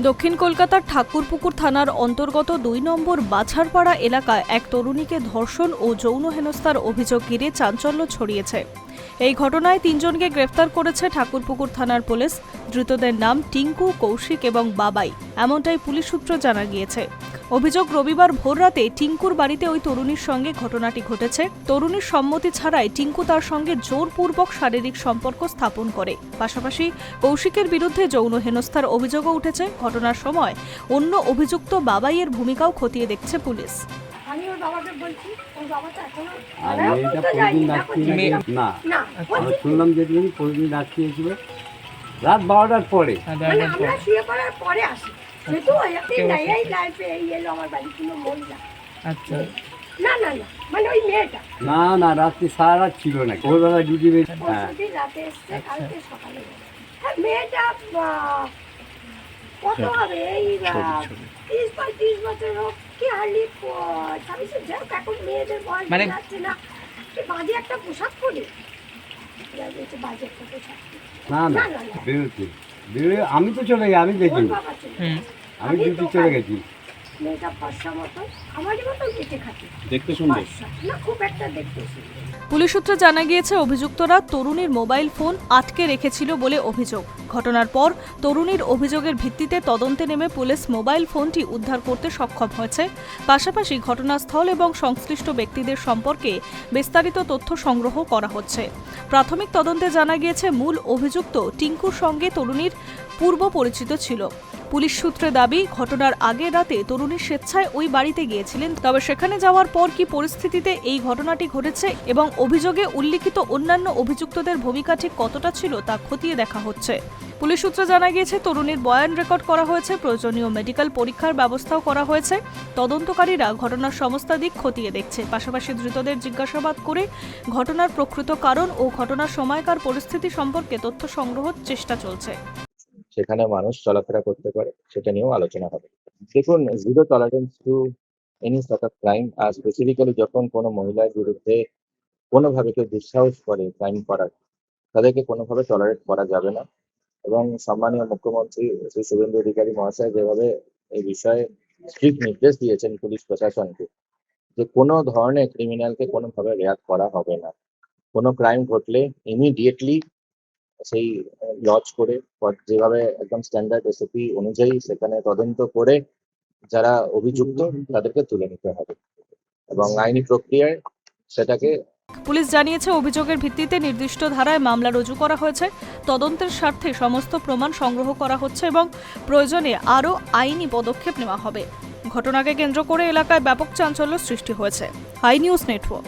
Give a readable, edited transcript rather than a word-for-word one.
দক্ষিণ কলকাতার ঠাকুরপুকুর থানার অন্তর্গত ২ নম্বর বাছারপাড়া এলাকায় এক তরুণীকে ধর্ষণ ও যৌন হেনস্থার অভিযোগ ঘিরে চাঞ্চল্য ছড়িয়েছে। এই ঘটনায় ৩ জনকে গ্রেফতার করেছে ঠাকুরপুকুর থানার পুলিশ। ধৃতদের নাম টিঙ্কু, কৌশিক এবং বাবাই, এমনটাই পুলিশ সূত্রে জানা গিয়েছে। অভিযোগ, রবিবার ভোররাতে টিঙ্কুর বাড়িতে ওই তরুণীর সঙ্গে ঘটনাটি ঘটেছে। তরুণীর সম্মতি ছাড়াই টিঙ্কু তার সঙ্গে জোরপূর্বক শারীরিক সম্পর্ক স্থাপন করে। পাশাপাশি কৌশিকের বিরুদ্ধে যৌন হেনস্থার অভিযোগও উঠেছে। ঘটনার সময় অন্য অভিযুক্ত বাবাইয়ের ভূমিকাও খতিয়ে দেখছে পুলিশ। আমি ওর বাবাকে বলছি, ওর বাবা তো এখনো শুনলাম যে প্রতিদিন রাত্রিয়েছিল রাত 12টার পরে, আমরা শুয়ে পড়ার পরে আসি। যেহেতু এই লাইফে এই এলো আমার বাড়ি কোনো মহিলা। আচ্ছা, না না না, মানে ওই মেয়েটা না রাত্রি সারা রাত ছিল না, ভোরবেলা ডিউটি রাতে এসছে, কালকে সকালে। হ্যাঁ, মেয়েটা কত হবে, এই 30-35 বছর হোক কি হার্লি 26 যাক, এখন মেয়েদের বয়স যাচ্ছে না। বাজে একটা পোশাক পরে, বাজে একটা পোশাক। না আমি তো চলে গেছি, আমি দেখি, আমি ডিউটি চলে গেছি। মেয়েটা ফর্সা মতো, আমারই মতো বেঁচে খাচ্ছে, দেখতে সুন্দর না, খুব একটা দেখতে সুন্দর। পুলিশ সূত্রে জানা গিয়েছে, অভিযুক্তরা তরুণীর মোবাইল ফোন আটকে রেখেছিল বলে অভিযোগ। ঘটনার পর তরুণীর অভিযোগের ভিত্তিতে তদন্তে নেমে পুলিশ মোবাইল ফোনটি উদ্ধার করতে সক্ষম হয়েছে। পাশাপাশি ঘটনাস্থল এবং সংশ্লিষ্ট ব্যক্তিদের সম্পর্কে বিস্তারিত তথ্য সংগ্রহ করা হচ্ছে। প্রাথমিক তদন্তে জানা গিয়েছে, মূল অভিযুক্ত টিঙ্কুর সঙ্গে তরুণীর পূর্ব পরিচিত ছিল। পুলিশ সূত্রে দাবি, ঘটনার আগের রাতে তরুণী স্বেচ্ছায় ওই বাড়িতে গিয়েছিলেন। তবে সেখানে যাওয়ার পর কি পরিস্থিতিতে এই ঘটনাটি ঘটেছে এবং অভিযোগে উল্লিখিত অন্যান্য অভিযুক্তদের ভূমিকা ঠিক কতটা ছিল তা খতিয়ে দেখা হচ্ছে। পুলিশ সূত্রে জানা গিয়েছে, তরুণীর বয়ান রেকর্ড করা হয়েছে, প্রয়োজনীয় মেডিকেল পরীক্ষার ব্যবস্থাও করা হয়েছে। তদন্তকারীরা ঘটনার সমস্ত দিক খতিয়ে দেখছে। পাশাপাশি ধৃতদের জিজ্ঞাসাবাদ করে ঘটনার প্রকৃত কারণ ও ঘটনার সময়কার পরিস্থিতি সম্পর্কে তথ্য সংগ্রহের চেষ্টা চলছে। সেখানে মানুষ চলাফেরা করতে পারে, সেটা নিয়েও আলোচনা হবে। দেখুন, zero tolerance to any sort of crime, আর স্পেসিফিক্যালি যখন কোনো মহিলার বিরুদ্ধে কোনোভাবে কেউ দুঃসাহস করে ক্রাইম করার, তাদেরকে কোনোভাবে টলারেট করা যাবে না। এবং সম্মানীয় মুখ্যমন্ত্রী শ্রী শুভেন্দু অধিকারী মহাশয় যেভাবে এই বিষয়ে স্ট্রিক্ট নির্দেশ দিয়েছেন পুলিশ প্রশাসনকে, যে কোনো ধরনের ক্রিমিনালকে কোনোভাবে রেয়াত করা হবে না। কোনো ক্রাইম ঘটলে ইমিডিয়েটলি সেই লজ করে, যেভাবে একদম স্ট্যান্ডার্ড এসওপি অনুযায়ী সেখানে তদন্ত করে যারা অভিযুক্ত তাদেরকে তুলে নিতে হবে এবং আইনি প্রক্রিয়ায় সেটাকে। পুলিশ জানিয়েছে, অভিযোগের ভিত্তিতে নির্দিষ্ট ধারায় মামলা রুজু করা হয়েছে। তদন্তের স্বার্থে সমস্ত প্রমাণ সংগ্রহ করা হচ্ছে এবং প্রয়োজনে আরও আইনি পদক্ষেপ নেওয়া হবে। ঘটনাকে কেন্দ্র করে এলাকায় ব্যাপক চাঞ্চল্য সৃষ্টি হয়েছে। Hi News network.